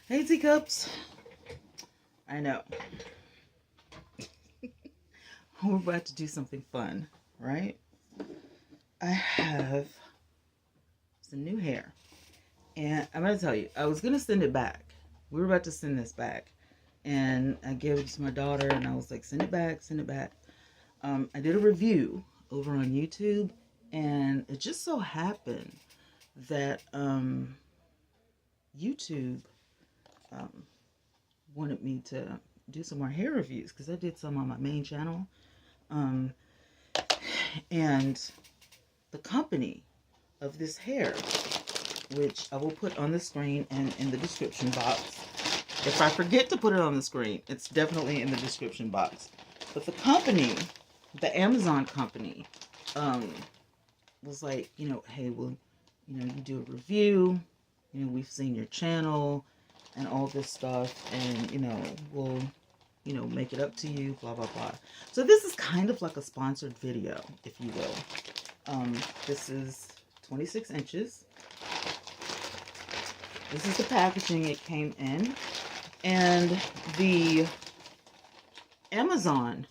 Hey, teacups. I know. We're about to do something fun, right? I have some new hair. And I'm going to tell you, I was going to send it back. We were about to send this back. And I gave it to my daughter, and I was like, send it back, send it back. I did a review over on YouTube, and it just so happened that YouTube wanted me to do some more hair reviews because I did some on my main channel. And the company of this hair, which I will put on the screen and in the description box. If I forget to put it on the screen, it's definitely in the description box. But the company, the Amazon company, was like, hey, well, you do a review, we've seen your channel and all this stuff, and, we'll, make it up to you, blah, blah, blah. So this is kind of like a sponsored video, if you will. This is 26 inches. This is the packaging it came in. And the Amazon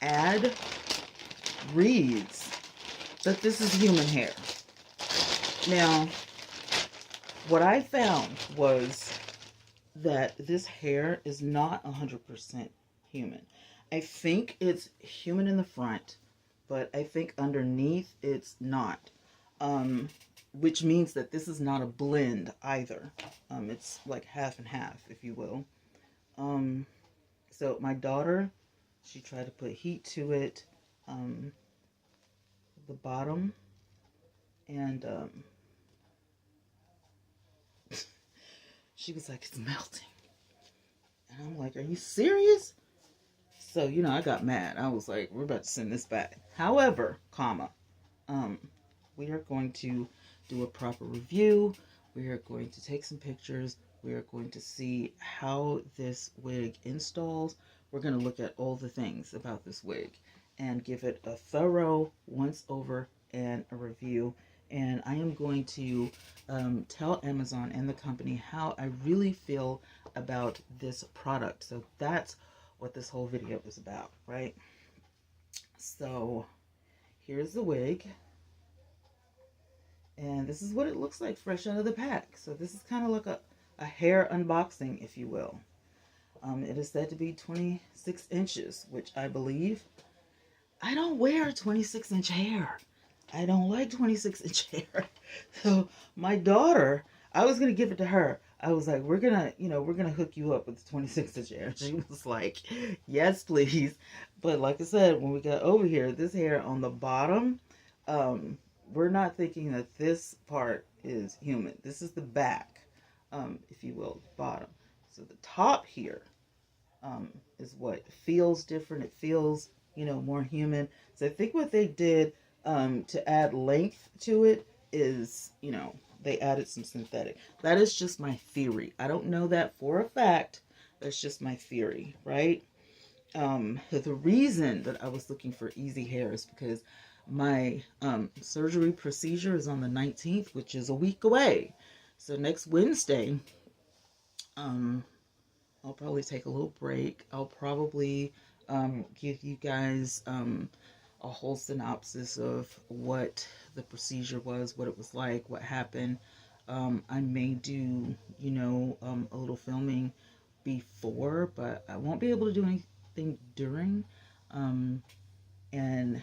ad reads that this is human hair. Now, what I found was that this hair is not 100% human. I think it's human in the front, but I think underneath it's not. Which means that this is not a blend either. It's like half and half, if you will. So my daughter, she tried to put heat to it, the bottom, and she was like, it's melting. And I'm like, are you serious? So, I got mad. I was like, we're about to send this back. However, we are going to do a proper review. We are going to take some pictures. We are going to see how this wig installs. We're going to look at all the things about this wig and give it a thorough once over and a review. And I am going to tell Amazon and the company how I really feel about this product. So that's what this whole video is about, right? So here's the wig. And this is what it looks like fresh out of the pack. So this is kind of like a hair unboxing, if you will. It is said to be 26 inches, which I believe. I don't wear 26-inch hair. I don't like 26-inch hair. So my daughter, I was going to give it to her. I was like, we're going to hook you up with 26-inch hair. She was like, yes, please. But like I said, when we got over here, this hair on the bottom, we're not thinking that this part is human. This is the back, if you will, the bottom. So the top here is what feels different. It feels, more human. So I think what they did to add length to it is, they added some synthetic. That is just my theory. I don't know that for a fact. That's just my theory, right? The reason that I was looking for easy hair is because my surgery procedure is on the 19th, which is a week away. So next Wednesday, I'll probably take a little break. I'll probably give you guys a whole synopsis of what the procedure was, what it was like, what happened. I may do, a little filming before, but I won't be able to do anything during. And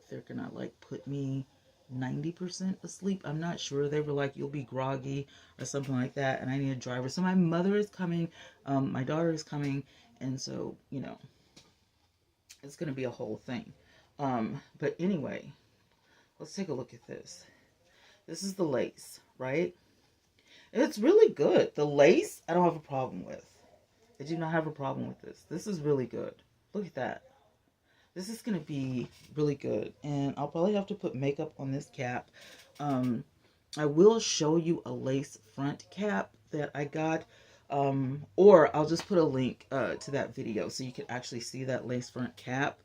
they're gonna put me 90% asleep. I'm not sure. They were like, you'll be groggy or something like that, and I need a driver. So my mother is coming, my daughter is coming, and so it's gonna be a whole thing. But anyway, let's take a look at this. This is the lace, right? It's really good. The lace I don't have a problem with. I do not have a problem with this. This is really good. Look at that. This is going to be really good. And I'll probably have to put makeup on this cap. I will show you a lace front cap that I got. Or I'll just put a link to that video so you can actually see that lace front cap.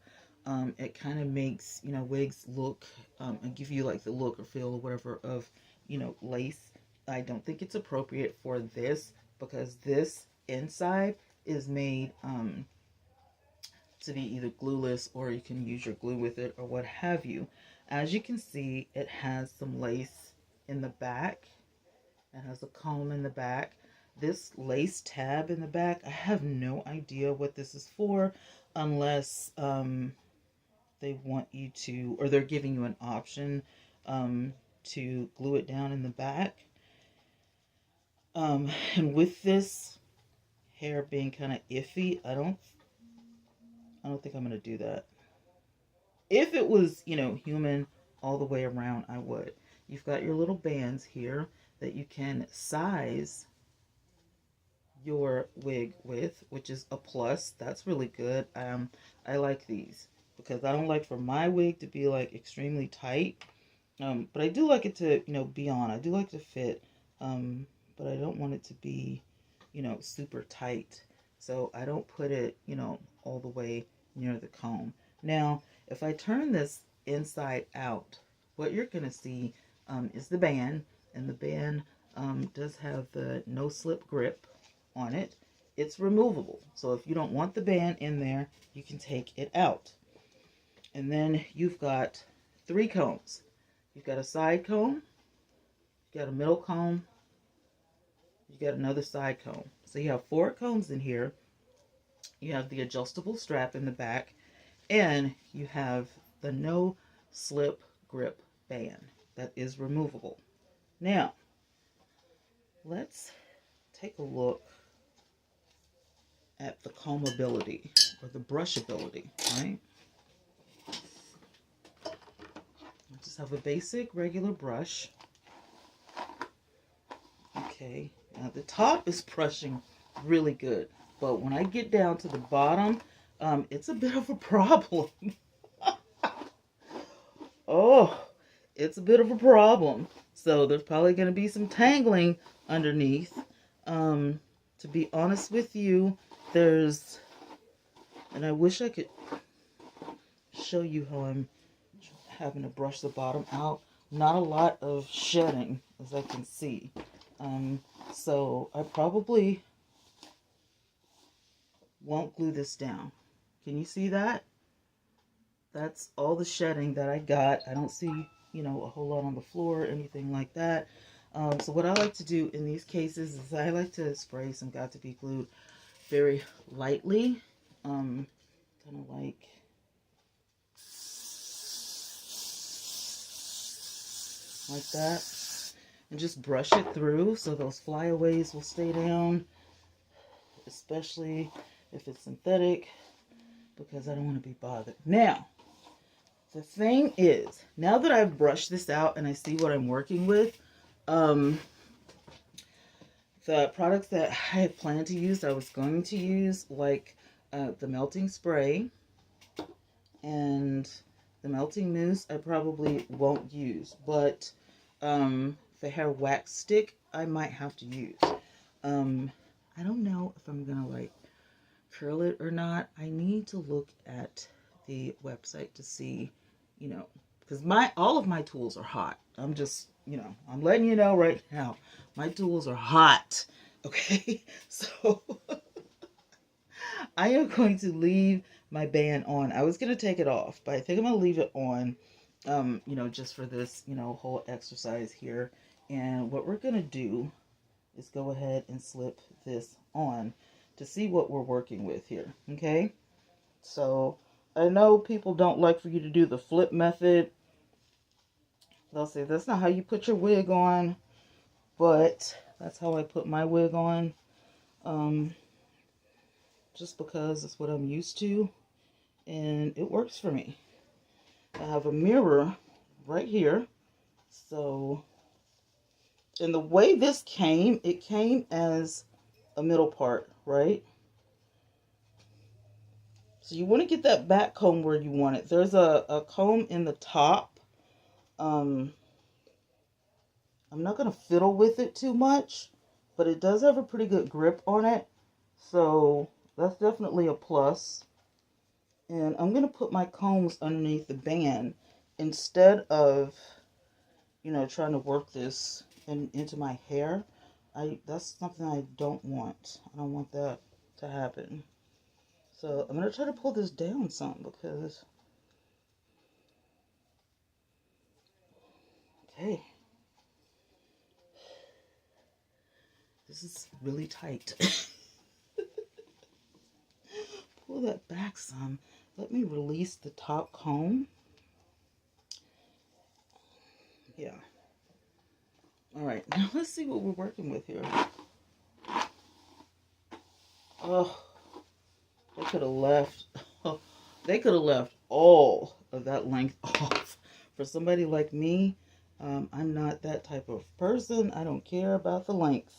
It kind of makes, you know, wigs look, and give you like the look or feel or whatever of, you know, lace. I don't think it's appropriate for this, because this inside is made to be either glueless, or you can use your glue with it or what have you. As you can see, it has some lace in the back. It has a comb in the back. This lace tab in the back, I have no idea what this is for, unless they want you to, or they're giving you an option to glue it down in the back. And with this hair being kind of iffy, I don't think I'm going to do that. If it was, you know, human all the way around, I would. You've got your little bands here that you can size your wig with, which is a plus. That's really good. I like these because I don't like for my wig to be like extremely tight, but I do like it to, you know, be on. I do like to fit, but I don't want it to be, you know, super tight. So I don't put it, you know, all the way near the comb. Now, if I turn this inside out, what you're going to see is the band, and the band does have the no slip grip on it. It's removable, so if you don't want the band in there, you can take it out. And then you've got 3 combs. You've got a side comb, you got a middle comb, you got another side comb. So you have 4 combs in here. You have the adjustable strap in the back, and you have the no slip grip band that is removable. Now, let's take a look at the combability or the brushability, right? I just have a basic regular brush. Okay, now the top is brushing really good, but when I get down to the bottom, it's a bit of a problem. Oh, it's a bit of a problem. So there's probably going to be some tangling underneath. To be honest with you, there's, and I wish I could show you how I'm having to brush the bottom out. Not a lot of shedding, as I can see. So I probably won't glue this down. Can you see that? That's all the shedding that I got. I don't see, you know, a whole lot on the floor or anything like that. So what I like to do in these cases is I like to spray some Got to Be Glued very lightly. Kind of like that. And just brush it through so those flyaways will stay down. Especially if it's synthetic, because I don't want to be bothered. Now, the thing is, now that I've brushed this out and I see what I'm working with, the products that I had planned to use, I was going to use, like the melting spray and the melting mousse, I probably won't use, but the hair wax stick, I might have to use. I don't know if I'm gonna like curl it or not. I need to look at the website to see, you know, because all of my tools are hot. I'm just, you know, I'm letting you know right now, my tools are hot. Okay, so I am going to leave my band on. I was gonna take it off, but I think I'm gonna leave it on, you know, just for this, you know, whole exercise here. And what we're gonna do is go ahead and slip this on to see what we're working with here. Okay, so I know people don't like for you to do the flip method. They'll say that's not how you put your wig on, but that's how I put my wig on, just because it's what I'm used to and it works for me. I have a mirror right here, so, and the way this came, it came as a middle part, right? So you want to get that back comb where you want it. There's a comb in the top. I'm not going to fiddle with it too much, but it does have a pretty good grip on it. So that's definitely a plus. And I'm going to put my combs underneath the band instead of, you know, trying to work this into my hair. That's something I don't want. I don't want that to happen. So I'm going to try to pull this down some because, okay, this is really tight. Pull that back some. Let me release the top comb. Yeah. All right, now let's see what we're working with here. Oh, they could have left. Oh, they could have left all of that length off. For somebody like me, I'm not that type of person. I don't care about the length.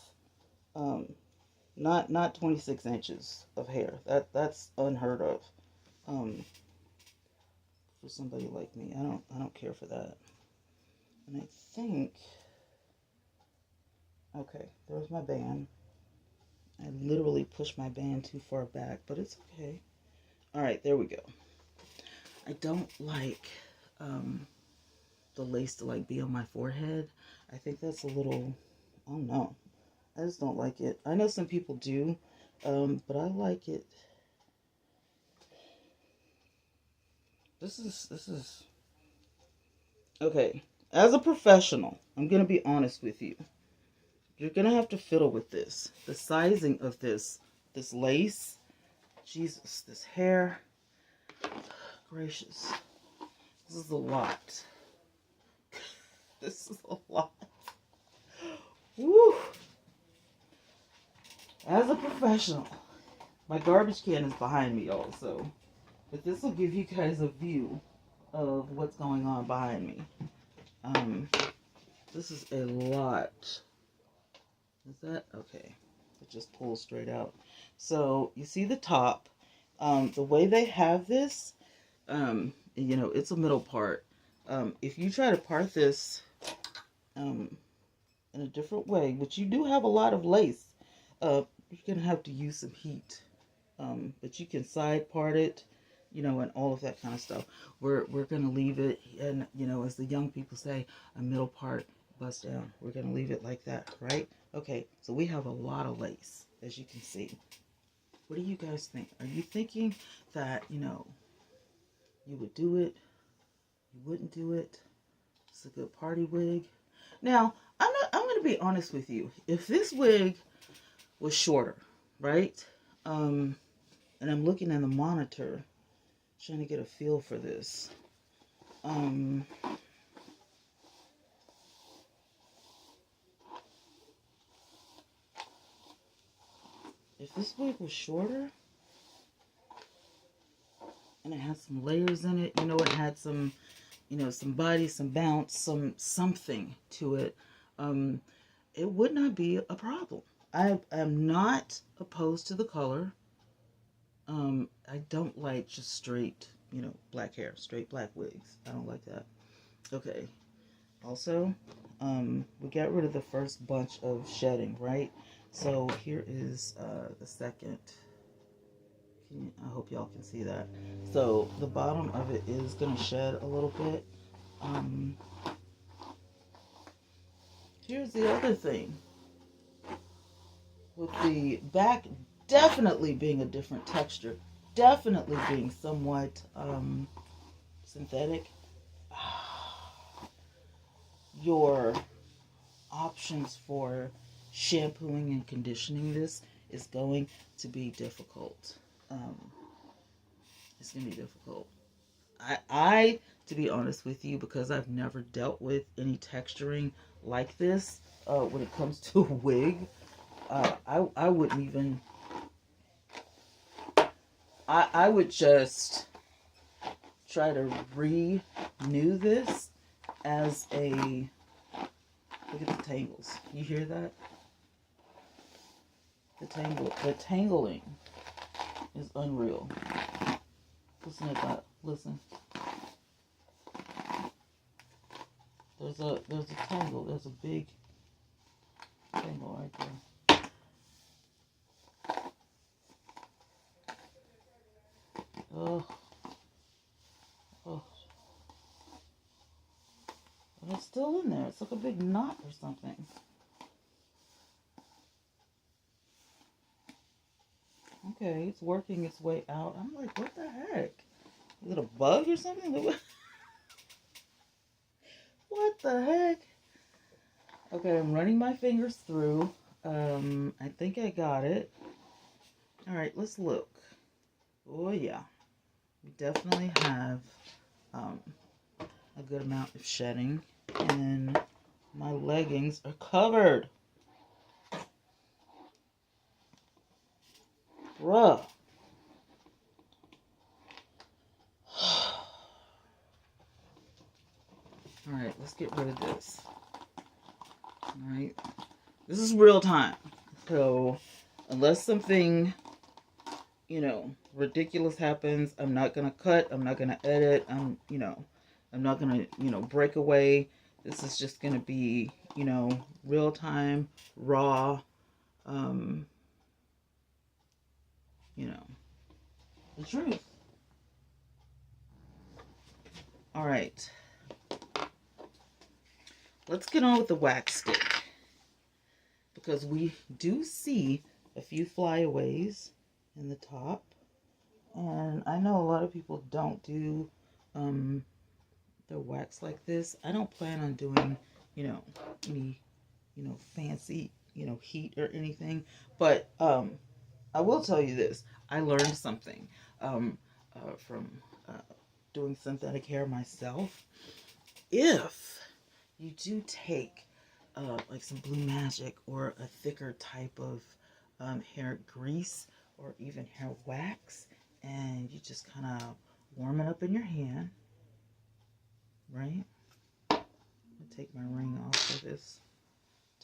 Not 26 inches of hair. That's unheard of. For somebody like me, I don't care for that. And I think, okay, there's my band. I literally pushed my band too far back, but it's okay. All right, there we go. I don't like the lace to like be on my forehead. I think that's a little, I don't know. I just don't like it. I know some people do, but I like it. This is, okay. As a professional, I'm going to be honest with you. You're going to have to fiddle with this. The sizing of this lace. Jesus, this hair. Gracious. This is a lot. This is a lot. Woo! As a professional, my garbage can is behind me also. But this will give you guys a view of what's going on behind me. This is a lot. Is that? Okay. It just pulls straight out. So, you see the top. The way they have this, you know, it's a middle part. If you try to part this in a different way, which you do have a lot of lace, you're going to have to use some heat. But you can side part it, you know, and all of that kind of stuff. We're going to leave it, and, you know, as the young people say, a middle part bust down. We're going to leave it like that, right? Okay, so we have a lot of lace, as you can see. What do you guys think? Are you thinking that, you know, you would do it? You wouldn't do it? It's a good party wig. Now, I'm going to be honest with you. If this wig was shorter, right? And I'm looking at the monitor, trying to get a feel for this. If this wig was shorter, and it had some layers in it, you know, it had some, you know, some body, some bounce, something to it, it would not be a problem. I am not opposed to the color. I don't like just straight, you know, black hair, straight black wigs. I don't like that. Okay. Also, we got rid of the first bunch of shedding, right? So here is the second. I hope y'all can see that. So the bottom of it is going to shed a little bit. Here's the other thing. With the back definitely being a different texture, definitely being somewhat synthetic, your options for shampooing and conditioning this is going to be difficult. It's going to be difficult. I, to be honest with you, because I've never dealt with any texturing like this when it comes to a wig, I wouldn't even, I would just try to renew this as a, look at the tangles. You hear that? The tangling is unreal. Listen to that. Listen. There's a tangle. There's a big tangle right there. Oh, still in there. It's like a big knot or something. Okay, it's working its way out. I'm like, what the heck? Is it a bug or something? What the heck? Okay, I'm running my fingers through. I think I got it. All right, let's look. Oh yeah, we definitely have a good amount of shedding, and my leggings are covered. Bruh. All right, let's get rid of this. All right, this is real time. So unless something, you know, ridiculous happens, I'm not gonna cut. I'm not gonna edit. I'm not gonna, break away. This is just gonna be, real time, raw. The truth. All right. Let's get on with the wax stick, because we do see a few flyaways in the top, and I know a lot of people don't do their wax like this. I don't plan on doing, any, fancy, heat or anything, but I will tell you this. I learned something from doing synthetic hair myself. If you do take like some Blue Magic or a thicker type of hair grease or even hair wax, and you just kind of warm it up in your hand, right? I'm gonna take my ring off for this.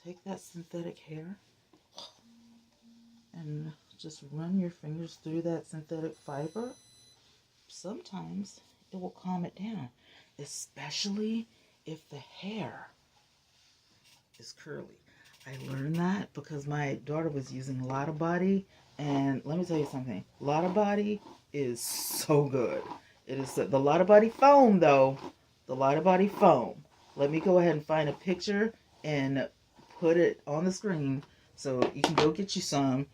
Take that synthetic hair and just run your fingers through that synthetic fiber. Sometimes it will calm it down, especially if the hair is curly. I learned that because my daughter was using Lavalier, and let me tell you something. Lavalier is so good. It is the Lavalier foam, though. The Lavalier foam. Let me go ahead and find a picture and put it on the screen so you can go get you some.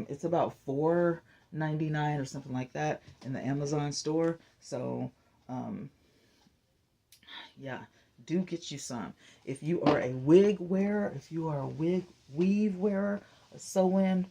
It's about $4.99 or something like that in the Amazon store. So, yeah, do get you some. If you are a wig wearer, if you are a weave wearer, a sew-in,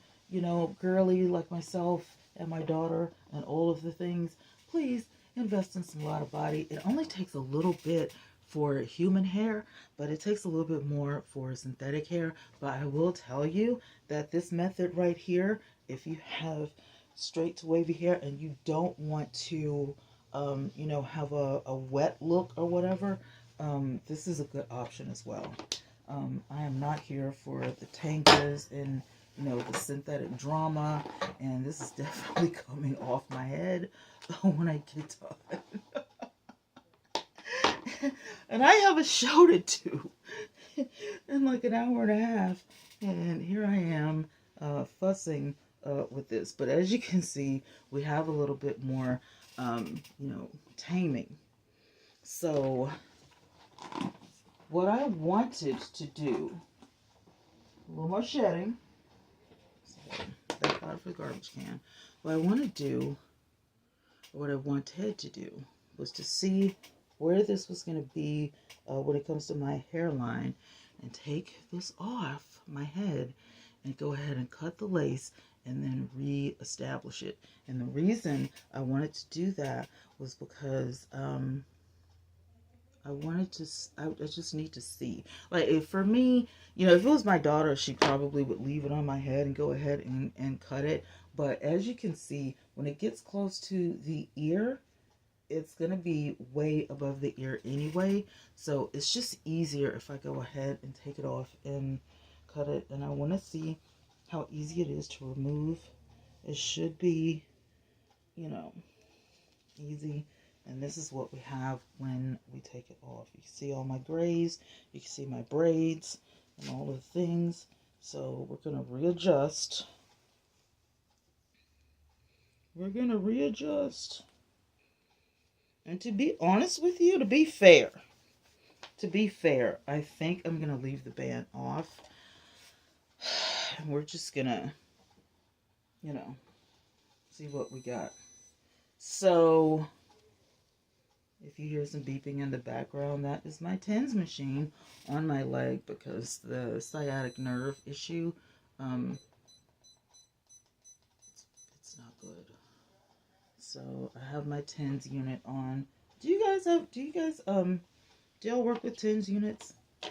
girly like myself and my daughter and all of the things, please invest in some Lavalier. It only takes a little bit for human hair, but it takes a little bit more for synthetic hair. But I will tell you that this method right here, if you have straight to wavy hair and you don't want to have a wet look or whatever, this is a good option as well. I am not here for the tangles and the synthetic drama, and this is definitely coming off my head when I get done. And I have a show to do in like an hour and a half, and here I am fussing with this. But as you can see, we have a little bit more taming. So what I wanted to do, a little more shedding. So that's out of the garbage can. What I want to do, or what I wanted to do, was to see where this was going to be when it comes to my hairline, and take this off my head and go ahead and cut the lace and then re-establish it. And the reason I wanted to do that was because I just need to see. Like, if for me, if it was my daughter, she probably would leave it on my head and go ahead and cut it. But as you can see, when it gets close to the ear, it's going to be way above the ear anyway. So it's just easier if I go ahead and take it off and cut it. And I want to see how easy it is to remove. It should be, easy. And this is what we have when we take it off. You can see all my grays. You can see my braids and all the things. So we're going to readjust. We're going to readjust. And to be honest with you, to be fair, to be fair, I think I'm going to leave the band off. And we're just going to, you know, see what we got. So, if you hear some beeping in the background, that is my TENS machine on my leg because the sciatic nerve issue, it's not good. So I have my TENS unit on. Do y'all work with TENS units? Do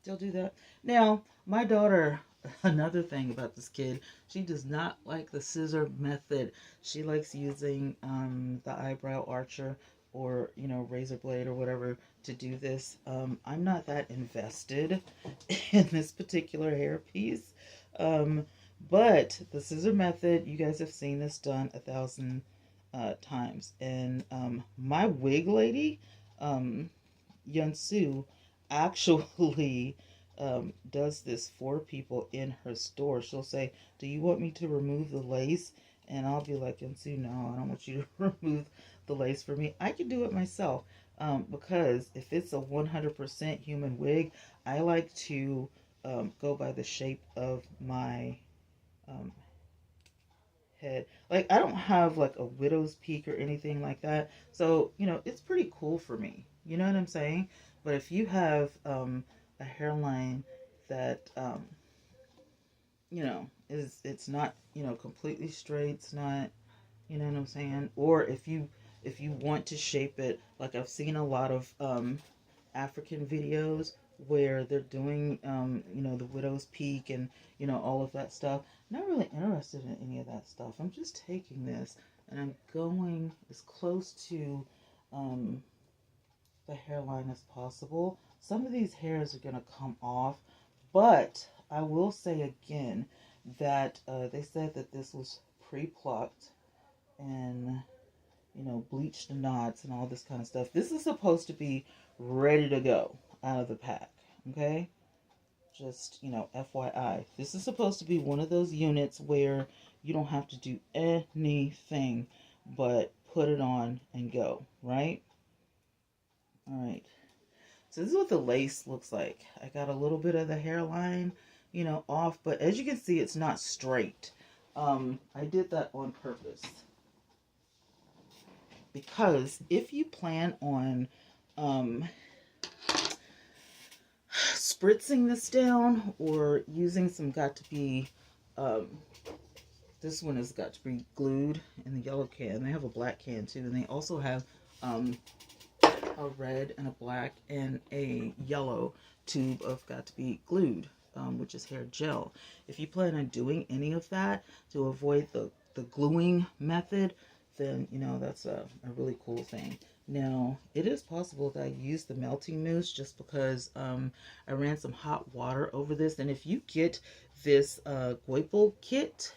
y'all do that? Now, my daughter, another thing about this kid, she does not like the scissor method. She likes using the eyebrow archer or, you know, razor blade or whatever to do this. I'm not that invested in this particular hairpiece. But the scissor method, you guys have seen this done 1,000 times. And my wig lady, Yunsu, actually does this for people in her store. She'll say, do you want me to remove the lace? And I'll be like, Yunsu, no, I don't want you to remove the lace for me. I can do it myself because if it's a 100% human wig, I like to go by the shape of my head. Like, I don't have like a widow's peak or anything like that. So, you know, it's pretty cool for me. You know what I'm saying? But if you have a hairline that, you know, it's not, you know, completely straight, it's not, you know what I'm saying? Or if you want to shape it, like I've seen a lot of African videos where they're doing, you know, the widow's peak and, you know, all of that stuff. Not really interested in any of that stuff. I'm just taking this and I'm going as close to the hairline as possible. Some of these hairs are going to come off, but I will say again that they said that this was pre-plucked and, you know, bleached knots and all this kind of stuff. This is supposed to be ready to go out of the pack, okay? Just, you know, FYI. This is supposed to be one of those units where you don't have to do anything but put it on and go, right? All right. So this is what the lace looks like. I got a little bit of the hairline, you know, off, but as you can see, it's not straight. I did that on purpose. Because if you plan on spritzing this down or using some got-to-be, this one has got to be glued in the yellow can. They have a black can too, and they also have a red and a black and a yellow tube of got to be glued, which is hair gel. If you plan on doing any of that to avoid the gluing method, then, you know, that's a really cool thing. Now, it is possible that I use the melting mousse just because I ran some hot water over this. And if you get this Goipel kit,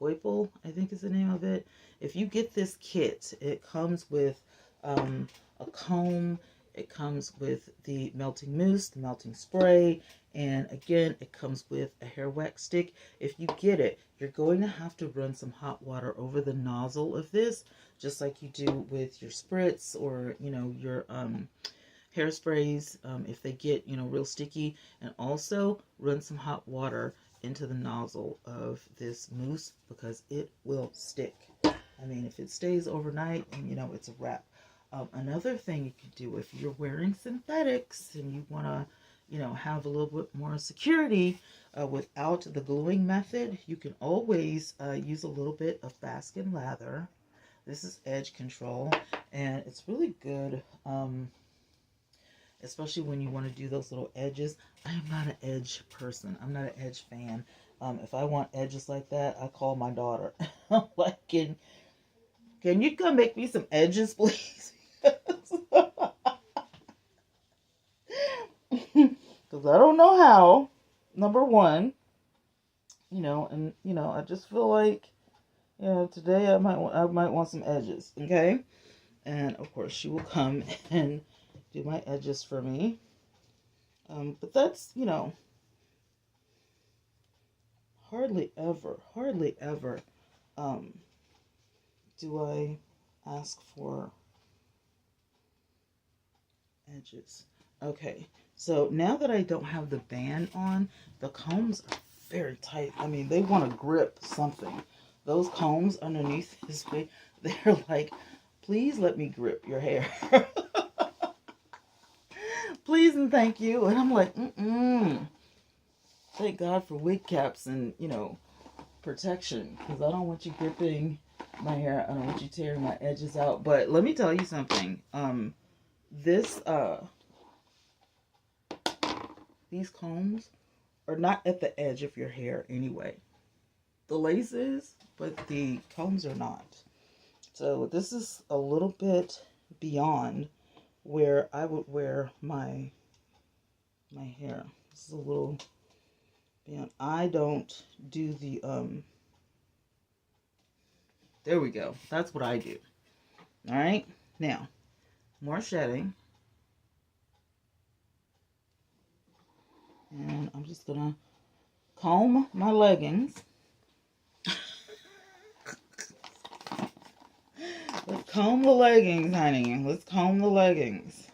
Goipel, I think is the name of it. If you get this kit, it comes with a comb, it comes with the melting mousse, the melting spray, and again, it comes with a hair wax stick. If you get it, you're going to have to run some hot water over the nozzle of this, just like you do with your spritz or, you know, your hairsprays, if they get, you know, real sticky. And also run some hot water into the nozzle of this mousse because it will stick. I mean, if it stays overnight, and you know, it's a wrap. Another thing you can do if you're wearing synthetics and you want to, you know, have a little bit more security without the gluing method, you can always use a little bit of Baskin lather. This is edge control, and it's really good, especially when you want to do those little edges. I am not an edge person. I'm not an edge fan. If I want edges like that, I call my daughter. I'm like, can you come make me some edges, please? Because I don't know how, number one, you know, and, you know, I just feel like, you know, today I might want some edges, okay? And, of course, she will come and do my edges for me. But that's, you know, hardly ever do I ask for edges. Okay, so now that I don't have the band on, the combs are very tight. I mean, they want to grip something. Those combs underneath this wig, they're like, please let me grip your hair. Please and thank you. And I'm like, thank God for wig caps and, you know, protection. Because I don't want you gripping my hair. I don't want you tearing my edges out. But let me tell you something. These combs are not at the edge of your hair anyway. The lace is, but the combs are not. So this is a little bit beyond where I would wear my hair. This is a little beyond. I don't do the there we go. That's what I do. All right. Now, more shedding. And I'm just gonna comb my leggings. Let's comb the leggings, honey. Let's comb the leggings.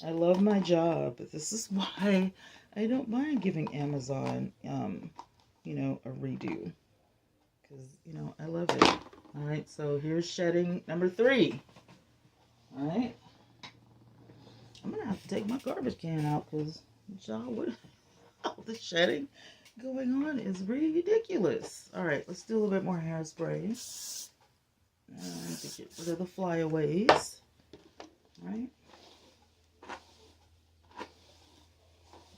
I love my job. This is why I don't mind giving Amazon, you know, a redo. Because, you know, I love it. All right, so here's shedding number 3. All right. I'm going to have to take my garbage can out because, y'all, what all the shedding going on is ridiculous. All right, let's do a little bit more hairspray. To get rid of the flyaways. All right.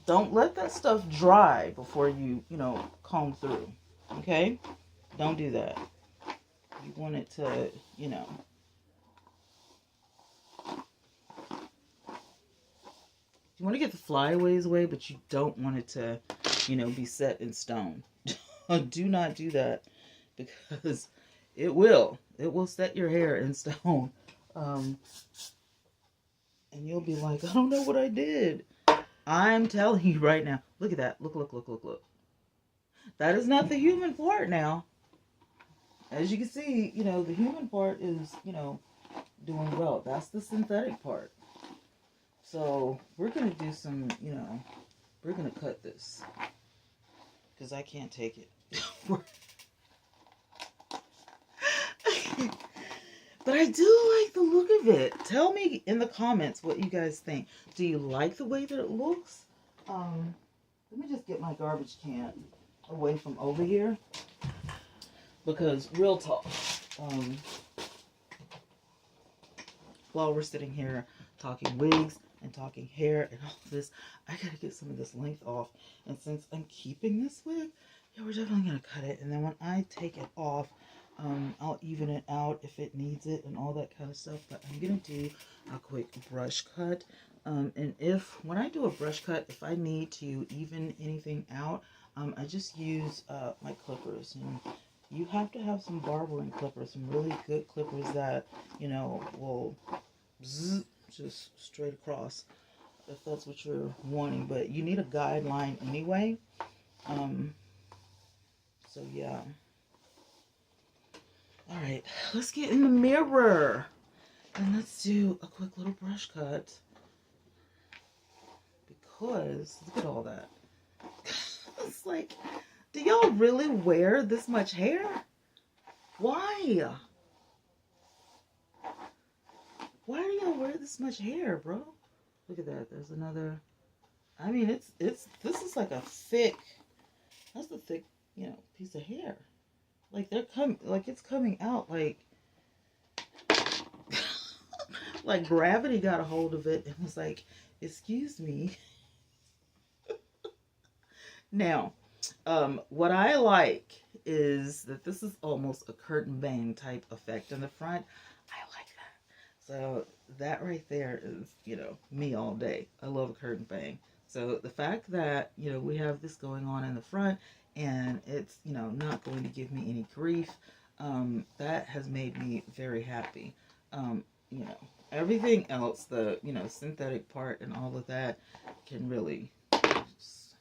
Don't let that stuff dry before you know, comb through. Okay? Don't do that. You want it to, you know. You want to get the flyaways away, but you don't want it to, you know, be set in stone. Do not do that because it will. It will set your hair in stone. And you'll be like, I don't know what I did. I'm telling you right now. Look at that. Look, look, look, look, look. That is not the human part now. As you can see, you know, the human part is, you know, doing well. That's the synthetic part. So we're going to do some, you know, we're going to cut this. Because I can't take it. But I do like the look of it. Tell me in the comments what you guys think. Do you like the way that it looks? Let me just get my garbage can away from over here. Because real talk, while we're sitting here talking wigs and talking hair and all this, I gotta get some of this length off. And since I'm keeping this wig, yeah, we're definitely gonna cut it. And then when I take it off, I'll even it out if it needs it and all that kind of stuff. But I'm gonna do a quick brush cut. And when I do a brush cut, if I need to even anything out, I just use my clippers. And you have to have some barbering clippers, some really good clippers that, you know, will zzz, just straight across, if that's what you're wanting. But you need a guideline anyway. So yeah. All right, let's get in the mirror and let's do a quick little brush cut. Because look at all that. It's like, do y'all really wear this much hair? Why? Why do y'all wear this much hair, bro? Look at that. There's another. I mean, this is like a thick. That's a thick, you know, piece of hair. Like it's coming out like like gravity got a hold of it and was like, excuse me. Now, what I like is that this is almost a curtain bang type effect in the front. I like that. So that right there is, you know, me all day. I love a curtain bang. So the fact that, you know, we have this going on in the front and it's, you know, not going to give me any grief, that has made me very happy. You know, everything else, the, you know, synthetic part and all of that can really just...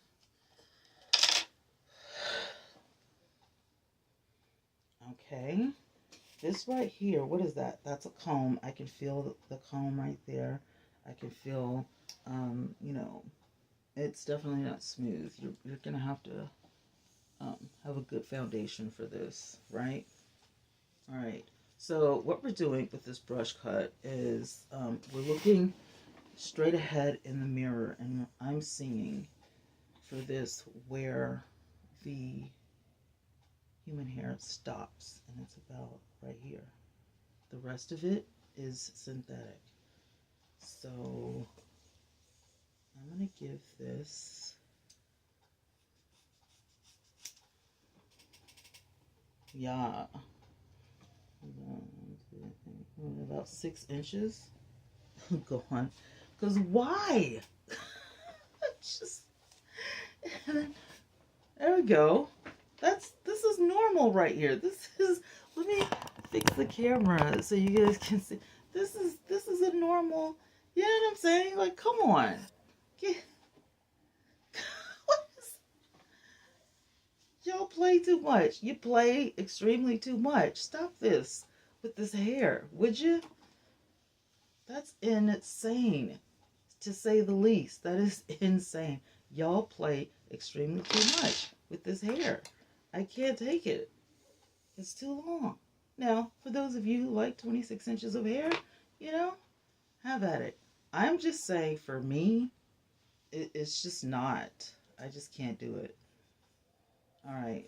Okay. this right here, what is that? That's a comb. I can feel the comb right there. I can feel, you know, it's definitely not smooth. You're going to have a good foundation for this, right? All right. So what we're doing with this brush cut is we're looking straight ahead in the mirror, and I'm seeing for this where the human hair stops, and it's about right here. The rest of it is synthetic. So I'm going to give this, yeah, about 6 inches. Go on. Because why? Just, there we go. This is normal right here. This is, let me fix the camera so you guys can see. This is a normal, you know what I'm saying? Like, come on. What is, y'all play too much. You play extremely too much. Stop this with this hair, would you? That's insane, to say the least. That is insane. Y'all play extremely too much with this hair. I can't take it. It's too long. Now, for those of you who like 26 inches of hair, you know, have at it. I'm just saying, for me, it's just not. I just can't do it. All right.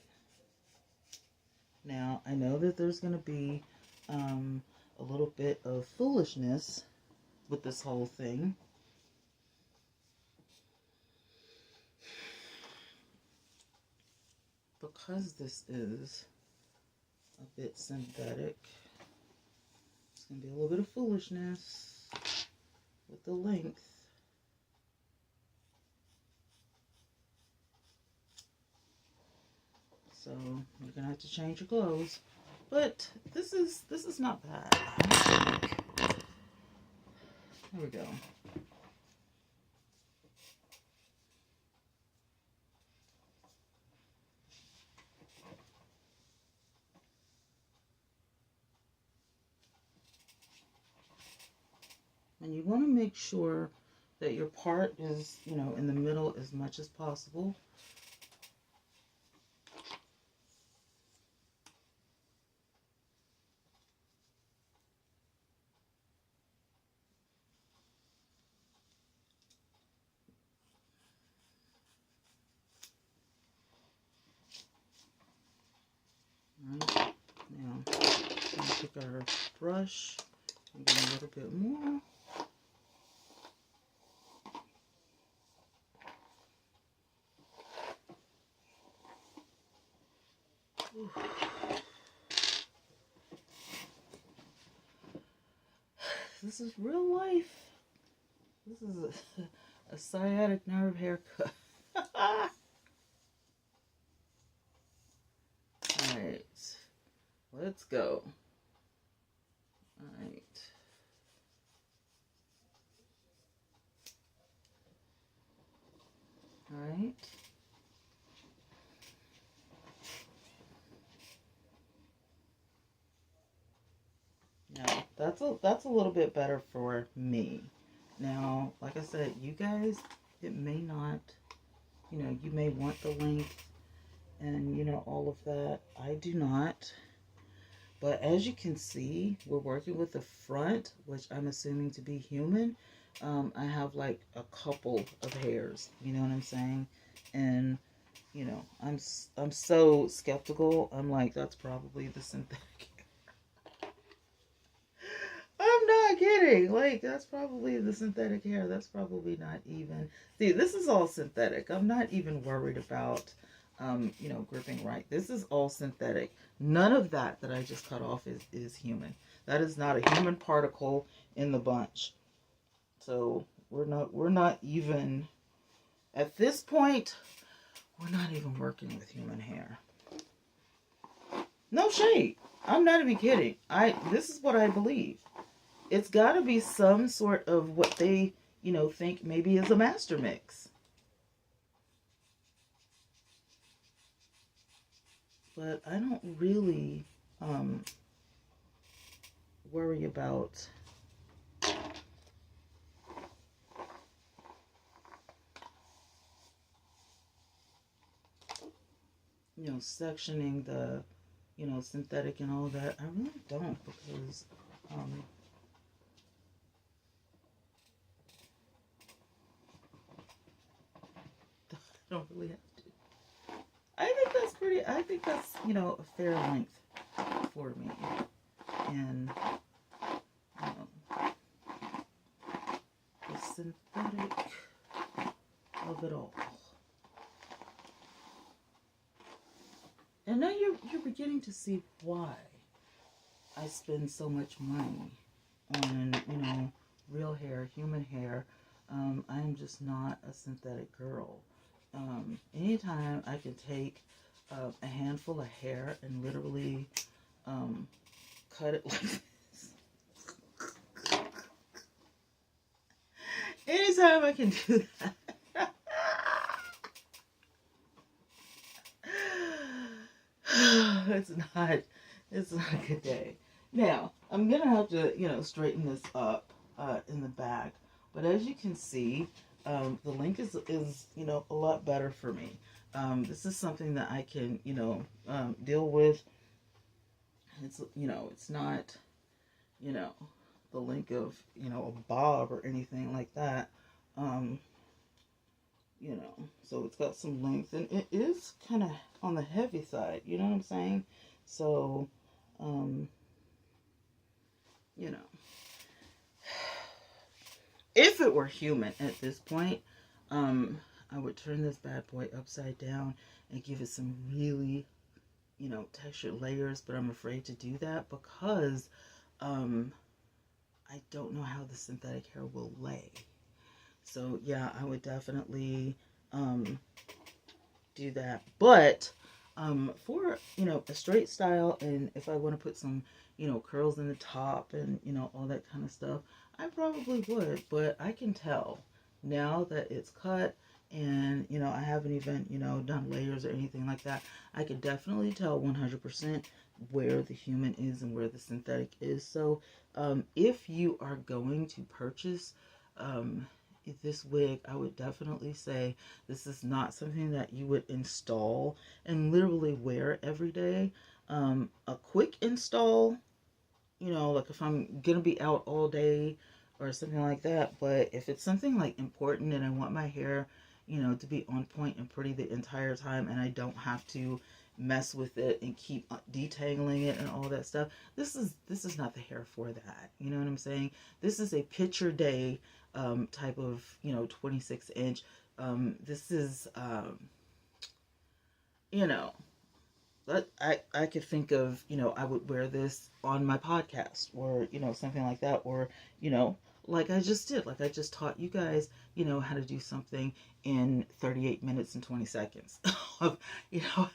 Now, I know that there's going to be a little bit of foolishness with this whole thing. Because this is a bit synthetic, it's going to be a little bit of foolishness with the length. So you're going to have to change your clothes. But this is not bad. There we go. And you want to make sure that your part is, you know, in the middle as much as possible. Right. Now, I'm going to take our brush and get a little bit more. This is real life. This is a sciatic nerve haircut. Alright, let's go. Alright. Alright. Now, that's a little bit better for me. Now, like I said, you guys, it may not, you know, you may want the length and, you know, all of that. I do not. But as you can see, we're working with the front, which I'm assuming to be human. I have like a couple of hairs, you know what I'm saying? And, you know, I'm so skeptical. I'm like, that's probably the synthetic. I'm not kidding. Like, that's probably the synthetic hair. That's probably not even. See, this is all synthetic. I'm not even worried about, you know, gripping right. This is all synthetic. None of that I just cut off is human. That is not a human particle in the bunch. So we're not even, at this point, we're not even working with human hair. No shade. I'm not even kidding. This is what I believe. It's got to be some sort of what they, you know, think maybe is a master mix. But I don't really, worry about sectioning the, synthetic and all that. I really don't, because I don't really have to. I think that's, a fair length for me. And, the synthetic of it all. And now you're beginning to see why I spend so much money on, real hair, human hair. I'm just not a synthetic girl. Anytime I can take a handful of hair and literally cut it like this. Anytime I can do that. It's not a good day. Now, I'm gonna have to, straighten this up in the back. But as you can see, the link is a lot better for me. This is something that I can, deal with. It's, it's not, the link of, a bob or anything like that. So it's got some length, and it is kind of on the heavy side, you know what I'm saying? So, if it were human at this point, I would turn this bad boy upside down and give it some really, textured layers, but I'm afraid to do that because, I don't know how the synthetic hair will lay. So yeah, I would definitely do that. But for a straight style, and if I want to put some curls in the top and all that kind of stuff, I probably would. But I can tell now that it's cut, and I haven't even done layers or anything like that. I could definitely tell 100% where the human is and where the synthetic is. So if you are going to purchase this wig, I would definitely say this is not something that you would install and literally wear every day. A quick install, like if I'm gonna be out all day or something like that. But if it's something like important and I want my hair, to be on point and pretty the entire time, and I don't have to mess with it and keep detangling it and all that stuff, this is not the hair for that. You know what I'm saying? This is a picture day type of 26 inch. This is but I could think of I would wear this on my podcast, or something like that, or like I just did, like I just taught you guys how to do something in 38 minutes and 20 seconds of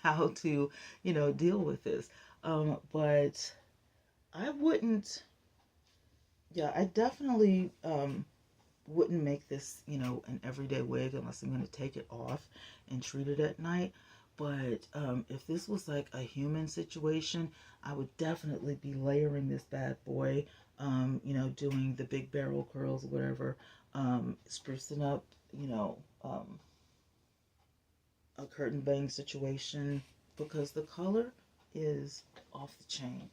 how to deal with this. But I wouldn't, yeah, I definitely wouldn't make this an everyday wig unless I'm going to take it off and treat it at night. But if this was like a human situation, I would definitely be layering this bad boy, doing the big barrel curls, whatever, sprucing up, a curtain bang situation, because the color is off the chain.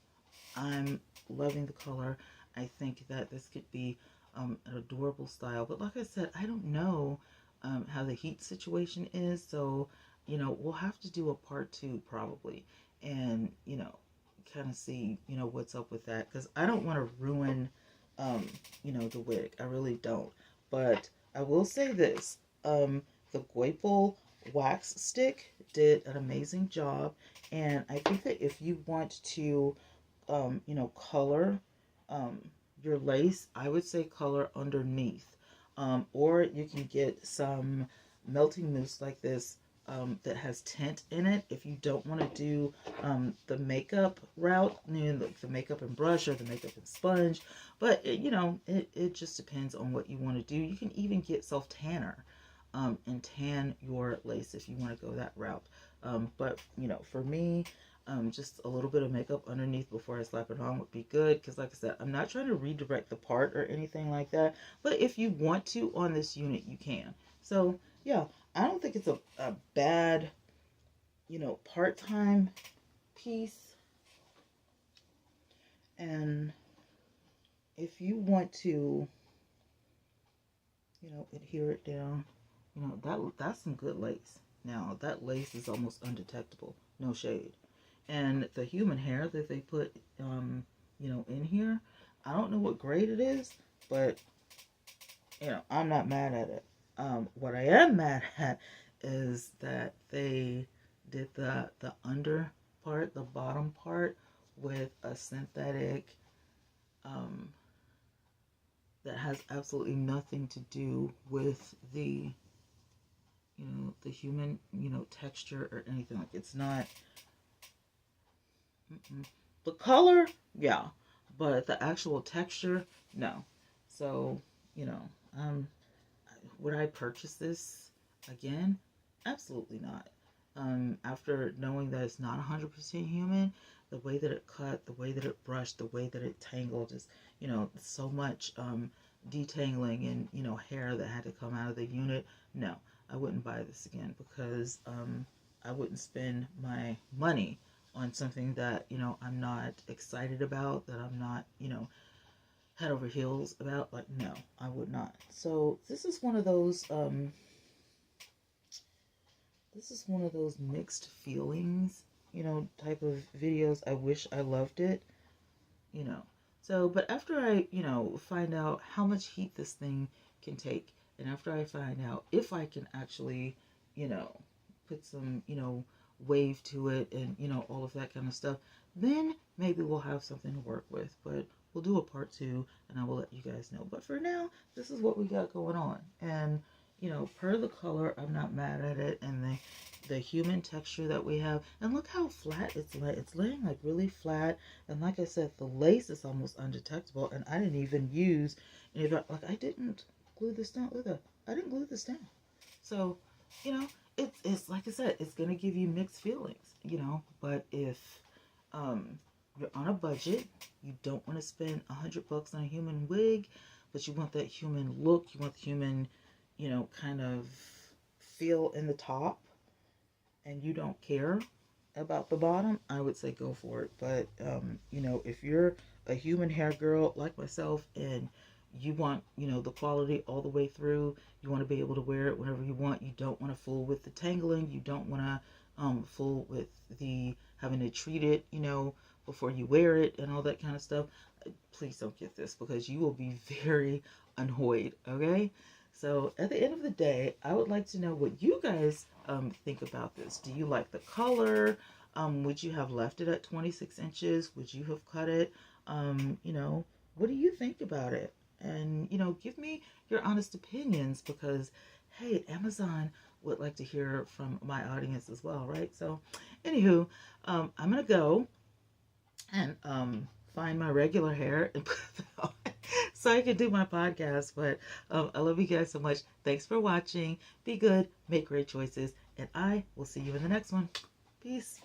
I'm loving the color. I think that this could be an adorable style. But like I said, I don't know how the heat situation is. So, we'll have to do a part 2 probably. And, kind of see, what's up with that. Because I don't want to ruin, the wig. I really don't. But I will say this. The Guaple wax stick did an amazing job. And I think that if you want to, color your lace, I would say color underneath. Or you can get some melting mousse like this that has tint in it if you don't want to do the makeup route, the makeup and brush or the makeup and sponge. But it just depends on what you want to do. You can even get self tanner and tan your lace if you want to go that route. But for me, Just a little bit of makeup underneath before I slap it on would be good, because like I said, I'm not trying to redirect the part or anything like that, but if you want to on this unit, you can. So yeah, I don't think it's a bad, you know, part-time piece. And if you want to, you know, adhere it down, you know, that's some good lace. Now that lace is almost undetectable, no shade. And the human hair that they put, you know, in here, I don't know what grade it is, but you know, I'm not mad at it. What I am mad at is that they did the under part, the bottom part, with a synthetic that has absolutely nothing to do with the, you know, the human, you know, texture or anything. Like, it's not the color, yeah, but the actual texture, no. So, you know, would I purchase this again? Absolutely not. After knowing that it's not 100% human, the way that it cut, the way that it brushed, the way that it tangled, is, you know, so much detangling and, you know, hair that had to come out of the unit. No, I wouldn't buy this again, because I wouldn't spend my money on something that, you know, I'm not excited about, that I'm not, you know, head over heels about. Like, no, I would not. So this is one of those mixed feelings, you know, type of videos. I wish I loved it, you know. So, but after I, you know, find out how much heat this thing can take, and after I find out if I can actually, you know, put some, you know, wave to it, and, you know, all of that kind of stuff, then maybe we'll have something to work with. But we'll do a part 2, and I will let you guys know. But for now, this is what we got going on. And, you know, per the color, I'm not mad at it. And the human texture that we have, and look how flat it's laying, like really flat. And like I said, the lace is almost undetectable, and I didn't even use any of that. Like, I didn't glue this down. Look at that. I didn't glue this down. So, you know, it's like I said, it's gonna give you mixed feelings, you know. But if you're on a budget, you don't want to spend $100 on a human wig, but you want that human look, you want the human, you know, kind of feel in the top, and you don't care about the bottom, I would say go for it. But you know, if you're a human hair girl like myself, and you want, you know, the quality all the way through, you want to be able to wear it whenever you want, you don't want to fool with the tangling, you don't want to fool with the having to treat it, you know, before you wear it and all that kind of stuff, please don't get this, because you will be very annoyed, okay? So at the end of the day, I would like to know what you guys think about this. Do you like the color? Would you have left it at 26 inches? Would you have cut it? You know, what do you think about it? And, you know, give me your honest opinions, because, hey, Amazon would like to hear from my audience as well, right? So, anywho, I'm going to go and find my regular hair and put it on so I can do my podcast. But I love you guys so much. Thanks for watching. Be good, make great choices, and I will see you in the next one. Peace.